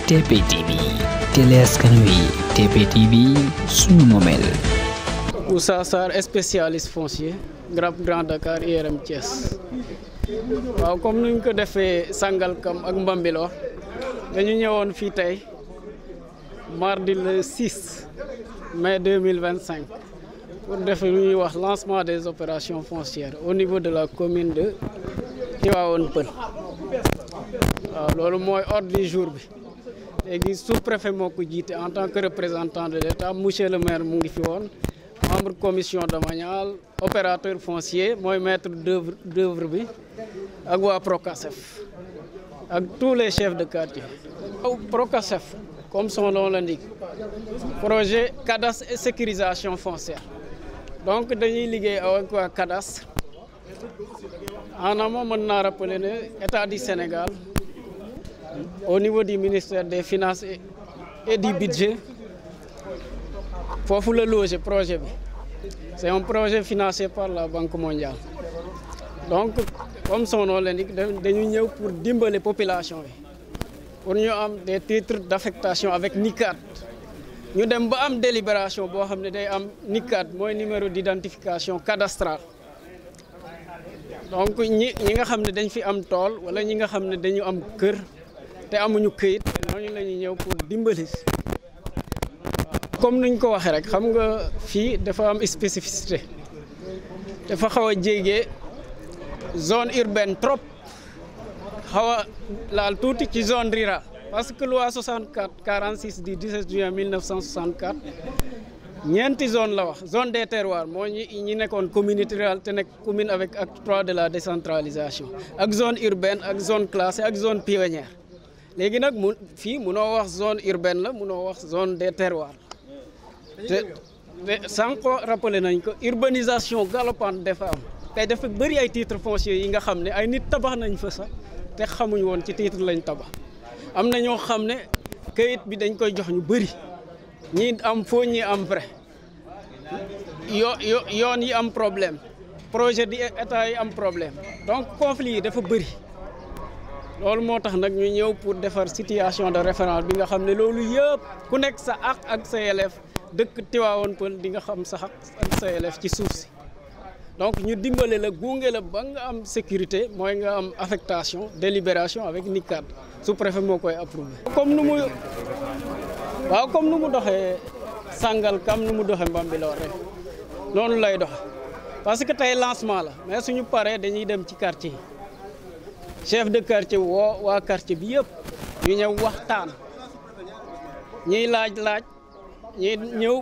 TPTV télé askan wi TPTV sunu momel. Moussa Sarr spécialiste foncier Grand Dakar IRM Thiès. waaw comme ni ñu ko defee Sangalkam ak Mbambilor dañu ñëwoon fii tey mardi le 6 mai 2025 pour def lu ñuy wax lancement des opérations foncières au niveau de la commune de Tivaouane Peulh. waaw loolu mooy ordre du jour bi léegi sous-préfet moo ko jiite en tant que représentant de l'État monsieur le maire mu ngi fi woon membre commission domaniale opérateur foncier mooy maître d'œuvre bi ak waa Procasef ak tous les chefs de quartier. Procasef comme son nom l'indique projet cadastre et sécurisation foncière donc dañuy liggéey ak waa cadastre en amont mën naa rappeler ne État du Sénégal au niveau du ministère des finances et du budget foofu la loger projet bi c'est un projet financé par la Banque mondiale donc comme son nom l'indique dañu ñëw pour dimbale population bi pour ñu am des titres d'affectation avec NICAD ñu dem ba am délibération boo xam ne day am NICAD mooy numéro d'identification cadastrale donc ñi nga xam ne dañ fi am tool wala ñi nga xam ne dañu am kër te amuñu këyit ñooñu la ñuy ñëw pour dimbali comme nuñ ko waxee rek xam nga fii dafa am spécificité dafa xaw a jege zone urbaine trop xaw a laal tuuti ci zone rurale parce que loi 64/46 du 17 juin 1964 ñeenti zone la wax zone des terroirs moo ñi nekkoon communauté rurale te nekk commune avec acte 3 de la décentralisation ak zone urbaine ak zone classée ak zone pionnière léegi nag fii munoo wax zone urbaine la munoo wax zone des terroirs te sànq ko rappelé nañ ko urbanisation galopante dafa am tey dafa bëri ay titres fonciers yi nga xam ne ay nit tabax nañ fa sax te xamuñ woon ci titre lañ tabax am na ñoo xam ne këyit bi dañ koy jox ñu bëri ñii am faux ñii am vrai yoon yi am problème projet di état yi am problème donc conflit yi dafa bëri loolu moo tax nag ñu ñëw pour defar situation de référence bi nga xam ne loolu yëpp ku nekk sa àq ak sa yelleef dëkk Tivaouane Peulh di nga xam sa àq ak sa yelleef ci suuf si donc ñu dimbale la gunge la ba nga am sécurité mooy nga am affectation délibération avec NICAD sous-préfet moo koy approuvé. comme nu mu doxee Sangalkam nu mu doxee Mbambilor rek noonu lay doxe parce que tey lancement la mais suñu paree dañuy dem ci quartier yi chef de quartier woo waa quartier bi yëpp ñu ñëw waxtaan ñiy laaj ñi ñëw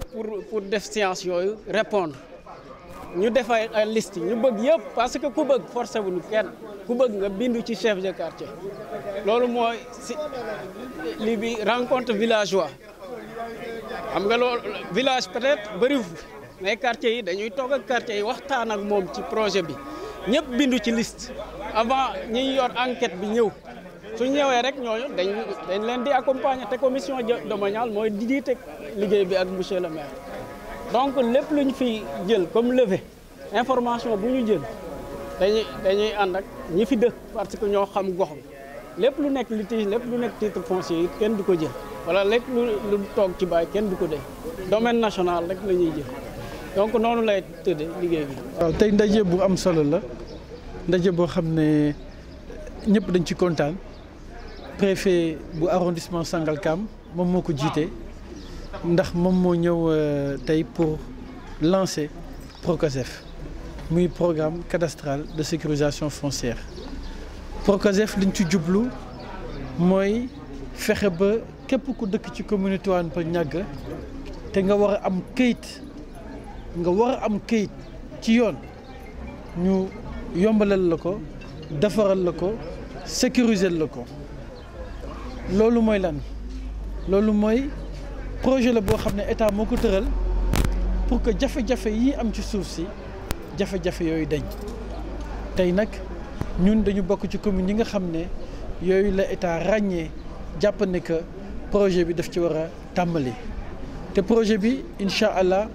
pour def séance yooyu répondre ñu def ay liste ñu bëgg yëpp parce que ku bëgg forcé wuñu kenn ku bëgg nga bindu ci chef de quartier loolu mooy si li bi rencontre villageois xam nga loolu village peut-être bëriwul mais quartier yi dañuy toog ak quartier yi waxtaan ak moom ci projet bi ñëpp bindu ci liste avant ñiy yor enquête bi ñëw su ñëwee rek ñooñu dañ leen di accompagner te commission domaniale mooy di jiite liggéey bi ak monsieur le maire donc lépp lu ñu fi jël comme levée information bu ñu jël dañuy ànd ak ñi fi dëkk parce que ñoo xam gox bi lépp lu nekk litige lépp lu nekk titre foncier yi kenn du ko jël wala lépp lu toog ci baay kenn du ko dee domaine national rek la ñuy jël donc noonu lay tëddee liggéey bi. waaw tey ndaje bu am solo la ndaje boo xam ne ñëpp dañ ci kontaan préfet bu arrondissement Sangalkam moom moo ko jiite ndax moom moo ñëw tey pour lancer Procasef muy programme cadastral de sécurisation foncière Procasef liñ ci jublu mooy fexe ba képp ku dëkk ci commune Tivaouane Peulh Niaga te nga war a am këyit ci yoon ñu yombalal la ko defaral la ko sécuriser la ko loolu mooy lan loolu mooy projet la boo xam ne état moo ko tëral pour que jafe-jafe yi am ci suuf si jafe-jafe yooyu dañ tey nag ñun dañu bokk ci commune yi nga xam ne yooyu la état ràññee jàpp ne que projet bi daf ci war a tàmbali te projet bi incha allah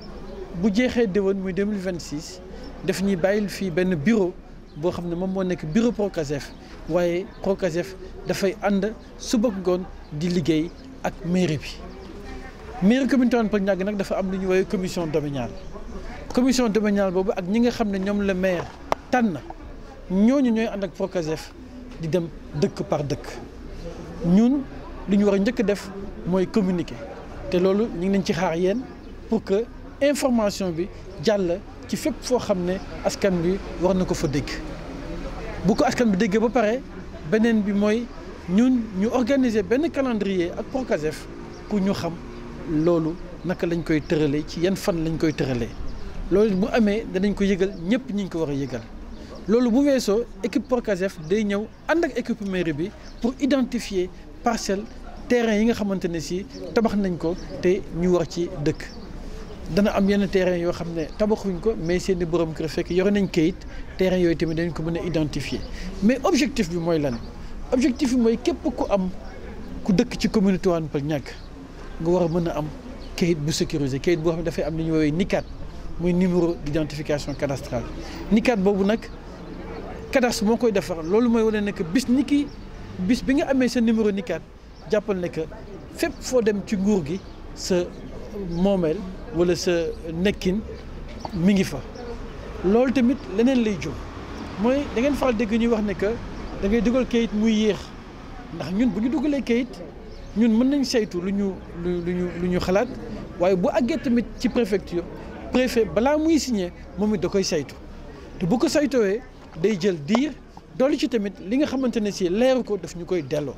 bu jeexee déwén muy 2026 daf ñuy bàyyil fii benn bureau boo xam ne moom moo nekk bureau Procasef waaye Procasef dafay ànd suba ngoon di liggéey ak mairie bi. mairie commune Tivaouane Peulh Niaga nag dafa am lu ñu woowee commission domaniale boobu ak ñi nga xam ne ñoom la maire tànn ñooñu ñooy ànd ak Procasef di dem dëkk par dëkk ñun li ñu war a njëkk def mooy communiquer te loolu ñu ngi leen ci xaar yéen pour que information bi jàll ci fépp foo xam ne askan bi war na ko fa dégg. bu ko askan bi déggee ba pare beneen bi mooy ñun ñu organiser benn calendrier ak Procasef pour ñu xam loolu naka lañ koy tëralee ci yan fan lañ koy tëralee loolu bu amee danañ ko yëgal ñëpp ñi ngi ko war a yëgal. loolu bu weesoo équipe Procasef day ñëw ànd ak équipe mairie bi pour identifier parcelle terrain yi nga xamante ne si tabax nañ ko te ñu war ci dëkk. dana am yenn terrain yoo xam ne tabaxuñ ko mais seeni borom kër fekk yore nañ kayit terrain yooyu tamit dañ ko mën a identifier mais objectif bi mooy lan objectif bi mooy képp ku am ku dëkk ci commune Tivaouane Peulh Niaga nga war a mën a am kayit bu sécurisé kayit boo xam ne dafay am li ñu woowee NICAD muy numéro d'identification cadastrale NICAD boobu nag cadastre moo koy defar loolu mooy wane ne que bis bi nga amee sa numéro NICAD jàppal ne que fépp foo dem ci nguur gi sa moomeel wala sa nekkin mi ngi fa. loolu tamit leneen lay jóg mooy da ngeen faral dégg ñuy wax ne que da ngay dugal kayit muy yéex ndax ñun bu ñu dugalee kayit ñun mën nañ saytu lu ñu xalaat waaye bu àggee tamit ci préfecture préfet balaa muy signé moom it da koy saytu te bu ko saytowee day jël diir dolli ci tamit li nga xamante ne si leeru ko daf ñu koy delloo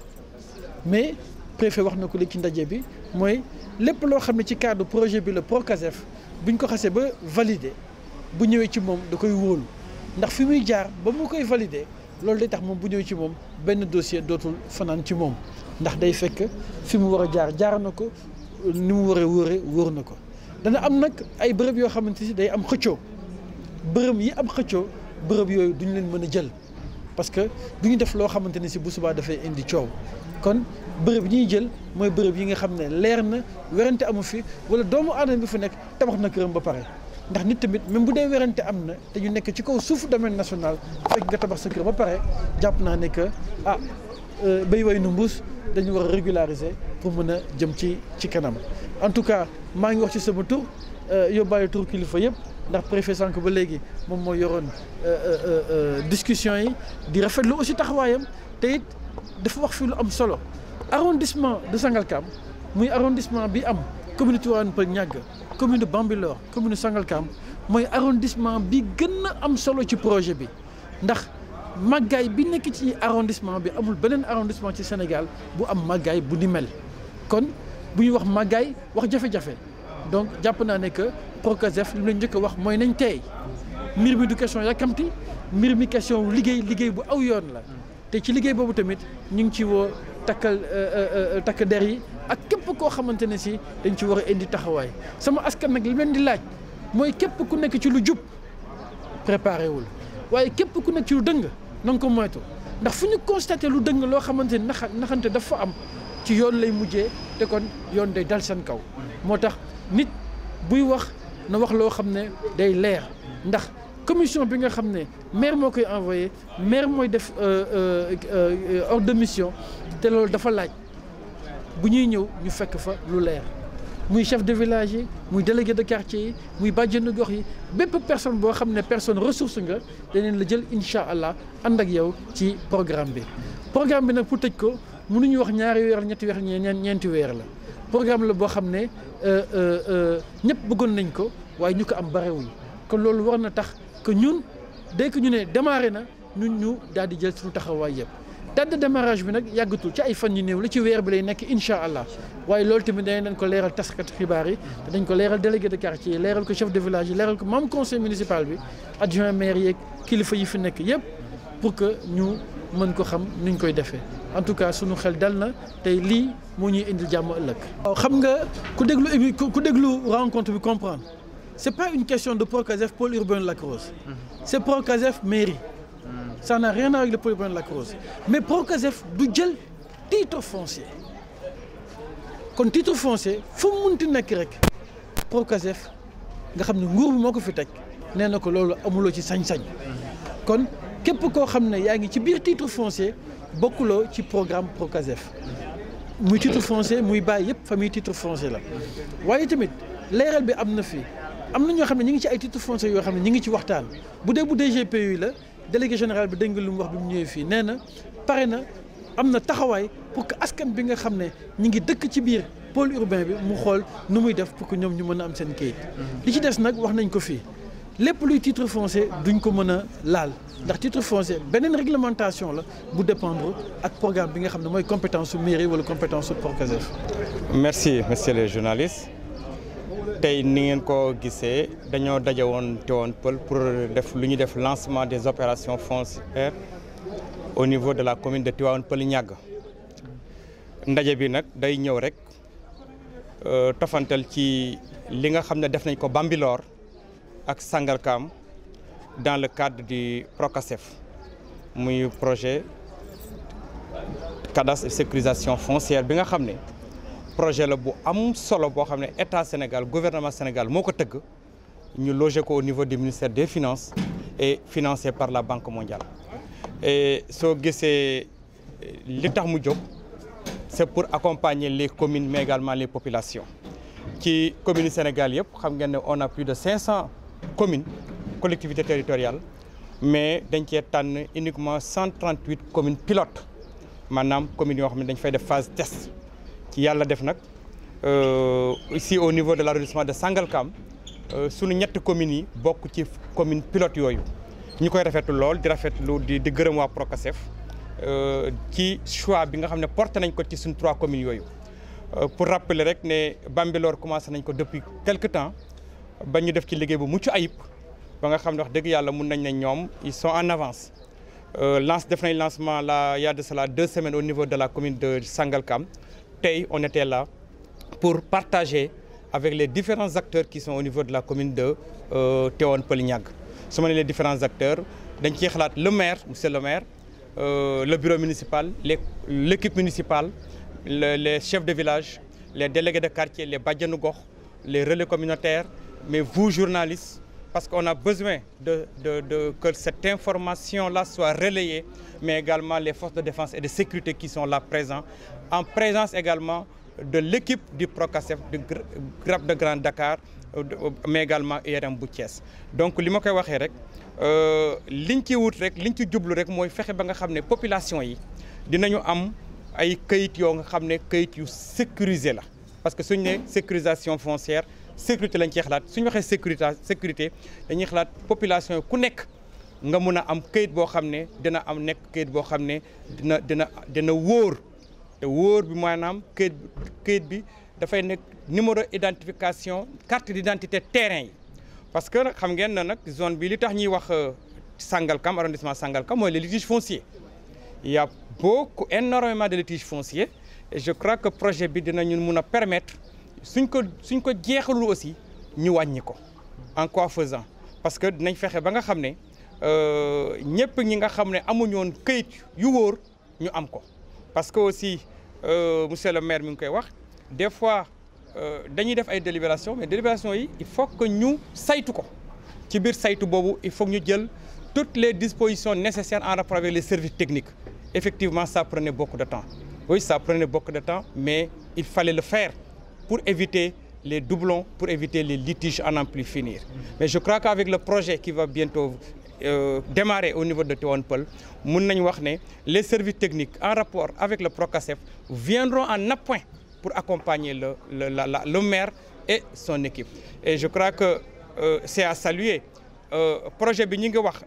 mais préfet wax na ko léegi ci ndaje bi mooy lépp loo xam ne ci cadre projet bi la Procasef buñ ko xasee ba valider bu ñëwee ci moom da koy wóolu ndax fi muy jaar ba mu koy valider loolu day tax moom bu ñëwee ci moom benn dossier dootul fanaan ci moom ndax day fekk fi mu war a jaar na ko ni mu war a wóor na ko. dana am nag ay bërëb yoo xamante si day am xëccoo bërëb yi am xëccoo bërëb yooyu duñ leen mën a jël parce que du ñu def loo xamante ne si bu subaa dafay indi coow kon bërëb yi ñuy jël mooy bërëb yi nga xam ne leer na werante amu fi wala doomu aadama bi fa nekk tabax na këram ba pare ndax nit tamit même bu dee werante am na te ñu nekk ci kaw suufu domaine national fekk nga tabax sa kër ba pare jàpp naa ne que béy way nu mbuus dañu war a régulariser pour mën a jëm ci kanam en tout cas maa ngi wax ci sama tur yóbbaale tur kilifa yëpp ndax préfet sànq ba léegi moom moo yoroon discussion yi di rafetlu aussi taxawaayam te it dafa wax fi lu am solo arrondissement de Sangalkam muy arrondissement bi am commune Tivaouane Peulh Niaga commune de Bambilor commune Sangalkam mooy arrondissement bi gën a am solo ci projet bi ndax màggaay bi nekk ci arrondissement bi amul beneen arrondissement ci Sénégal bu am màggaay bu ni mel kon bu ñuy wax màggaay wax jafe-jafe donc jàpp naa ne que Procasef li mu leen njëkk a wax mooy nañ teey mbir mi du question yàkkamti mbir mi question liggéey bu aw yoon la te ci liggéey boobu tamit ñu ngi ci woo takk der yi ak képp koo xamante ne si dañ ci war a indi taxawaay sama askan nag li leen di laaj mooy képp ku nekk ci lu jub préparé wul waaye képp ku nekk ci lu dëng na nga ko moytu ndax fu ñu constaté lu dëng loo xamante ne naxante dafa am ci yoon lay mujjee te kon yoon day dal seen kaw moo tax nit buy wax na wax loo xam ne day leer ndax commission bi nga xam ne maire moo koy envoyé maire mooy def ordre de mission te loolu dafa laaj bu ñuy ñëw ñu fekk fa lu leer muy chef de village yi muy délégué de quartier yi muy bàjjenu gox yi bépp personne boo xam ne personne ressource nga daneen la jël incha allah ànd ak yow ci programme bi nag pour tëj ko mënuñu wax ñaari weer ñetti weer ñeenti weer la programme la boo xam ne ñëpp bëggoon nañ ko waaye ñu ko am barewuñ kon loolu war na tax que ñun dès que ñu ne démarré na ñun ñu daal di jël suñu taxawaay yëpp date de démarrage bi nag yàggatul ci ay fan yu néew la ci weer bi lay nekk incha allah waaye loolu tamit dañ leen ko leeral taskatu xibaar yi te dañ ko leeral délégué de quartier yi leeral ko chef de village yi leeral ko membre conseil municipal bi adjoint maire yeeg kilifa yi fi nekk yëpp pour que ñu mën ko xam nuñ koy defee en tout cas sunu xel dal na tey lii moo ñuy indil jàmm ëllëg. waaw xam nga ku déglu rencontre bi comprendre c'est pas une question de Procasef pôle urbain de Lac Rose c'est Procasef mairie. Ça n'a rien à voir avec le pôle urbain de Lac Rose mais Procasef du jël titre foncier kon titre foncier fu mu munti nekk rek Procasef nga xam ne nguur bi moo ko fi teg nee na ko loolu amuloo ci sañ-sañ kon képp koo xam ne yaa ngi ci biir titre foncier bokkuloo ci programme Procasef muy titre foncier muy bàyyi yëpp famille titre foncier la. waaye tamit leeral bi am na fii am na ñoo xam ne ñi ngi ci ay titre foncier yoo xam ne ñi ngi ci waxtaan bu dee bu DGPU la délégué général bi dégg nga lu mu wax bi mu ñëwee fii nee na pare na am na taxawaay pour que askan bi nga xam ne ñi ngi dëkk ci biir pôle urbain bi mu xool nu muy def pour que ñoom ñu mën a am seen kayit. li ci des nag wax nañ ko fii lépp luy titre foncier duñ ko mën a laal ndax titre foncier beneen réglementation la bu dépendre ak programme bi nga xam ne mooy compétence su mairie wala compétence su Procasef. Merci messieurs les journalistes tey ni ngeen ko gisee dañoo daje woon Tivaouane Peulh pour def lu ñu def lancement des opérations foncières au niveau de la commune de Tivaouane Peulh Niaga ndaje bi nag day ñëw rek tofantal ci li nga xam ne def nañ ko Bambilor ak Sangalkam dans le cadre du Procasef muy projet cadastre et sécurisation foncière bi nga xam ne projet la bu am solo boo xam ne état Sénégal gouvernement Sénégal moo ko tëgg ñu logé ko au niveau du ministère des finances et financé par la Banque mondiale. Et soo gisee li tax mu jóg c'est pour accompagner les communes mais également les populations ci communes Sénégal yëpp xam ngeen ne on a plus de 500 communes collectivités territoriales mais dañ cee tànn uniquement 138 communes pilotes maanaam communes yoo xam ne dañ fay def phase test ci yàlla def nag ici au niveau de l'arrondissement de Sangalkam sunu ñetti communes yi bokk ci commune pilote yooyu ñu koy rafetlu lool di rafetlu di gërëm waa Procasef ci choix bi nga xam ne porté nañ ko ci suñu 3 communes yooyu pour rappeler rek ne Bambilor commencé nañ ko depuis quelque temps ba ñu def ci liggéey bu mucc ayib ba nga xam ne wax dëgg yàlla mun nañ ne ñoom ils sont en avance def nañ lancement il y a de cela 2 semaines au niveau de la commune de Sangalkam tey on était là pour partager avec les différents acteurs qui sont au niveau de la commune de Tivaouane Peulh Niaga su ma ne les différents acteurs dañ ciy xalaat le maire monsieur le maire le bureau municipal l'équipe municipale les chefs de village les délégués de quartier les bajjanu gox les relais communautaires mais vous journalistes parce qu'on a besoin que cette information-là soit relayée mais également les forces de défense et de sécurité qui sont là présents en présence également de l'équipe du Procasef du GRAP de Grand Dakar mais également IRM bu Thiès donc li ma koy waxee rek liñ ci wut rek liñ ci jublu rek mooy fexe ba nga xam ne population yi dinañu am ay këyit yoo nga xam ne këyit yu sécurisé la parce que suñu ne sécurisation foncière sécurité lañ ciy xalaat suñu waxee sécurité dañuy xalaat population yi ku nekk nga mun a am këyit boo xam ne dina am nekk këyit boo xam ne dina wóor te wóor bi maanaam këyit bi dafay nekk numéro identification carte d'identité terrain yi parce que xam ngeen na nag zone bi li tax ñuy wax Sangalkam arrondissement Sangalkam mooy les litiges fonciers il y a énormément de litiges fonciers et je crois que projet bi dinañu mun a permettre suñ ko jeexalul aussi ñu wàññi ko en quoi faisant parce que dinañ fexe ba nga xam ne ñëpp ñi nga xam ne amuñu woon këyit yu wóor ñu am ko parce que aussi monsieur le maire mi ngi koy wax des fois dañuy def ay délibération mais délibération yi il faut que ñu saytu ko ci biir saytu boobu il faut ñu jël toutes les dispositions nécessaires en rapport avec les services techniques effectivement ça prenait beaucoup de temps oui ça prenait beaucoup de temps mais il fallait le faire pour éviter les doublons pour éviter les litiges à n'en plus finir mais je crois qu'avec le projet qui va bientôt démarrer au niveau de Tivaouane Peulh mun nañu wax ne les services techniques en rapport avec le Procasef viendront en appoint pour accompagner le maire et son équipe et je crois que c'est à saluer projet bi ñu ngi wax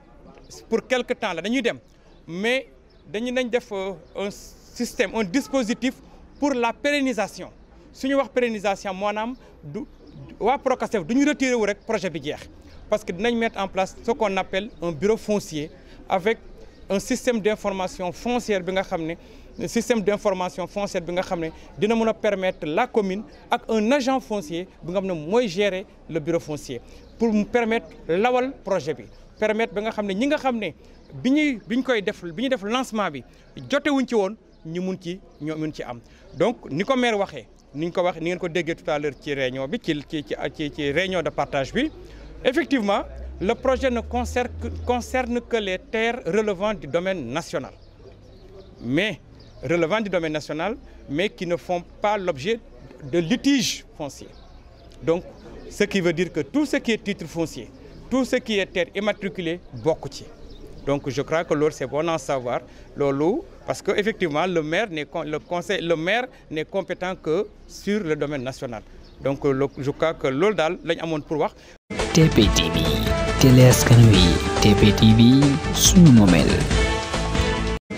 pour quelque temps la dañuy dem mais nañ def un dispositif pour la pérennisation suñu wax pérennisation maanaam waa Procasef du ñu retiré wu rek projet bi jeex parce que dinañ mettre en place ce qu'on appelle un bureau foncier avec un système d'information foncière bi nga xam ne dina mën a permettre la commune ak un agent foncier bi nga xam ne mooy gérer le bureau foncier pour mu permettre lawal projet bi permettre ba nga xam ne ñi nga xam ne bi ñuy def lancement bi jotewuñ ci woon ñu mun ci am donc ni ko maire waxee ni ngeen ko déggee tout à l'heure ci réunion bi ci réunion de partage bi effectivement le projet ne concerne que les terres relevant du domaine national, mais qui ne font pas l'objet de litiges fonciers. Donc, ce qui veut dire que tout ce qui est titre foncier, tout ce qui est terre immatriculée, bokk ci. Donc, je crois que c'est bon à savoir, parce qu'effectivement, le maire n'est compétent que sur le domaine national. Donc, je crois que loolu daal lañ amoon pour wax. TP TV, Télé Askan Wi, TP TV, sunu moomeel.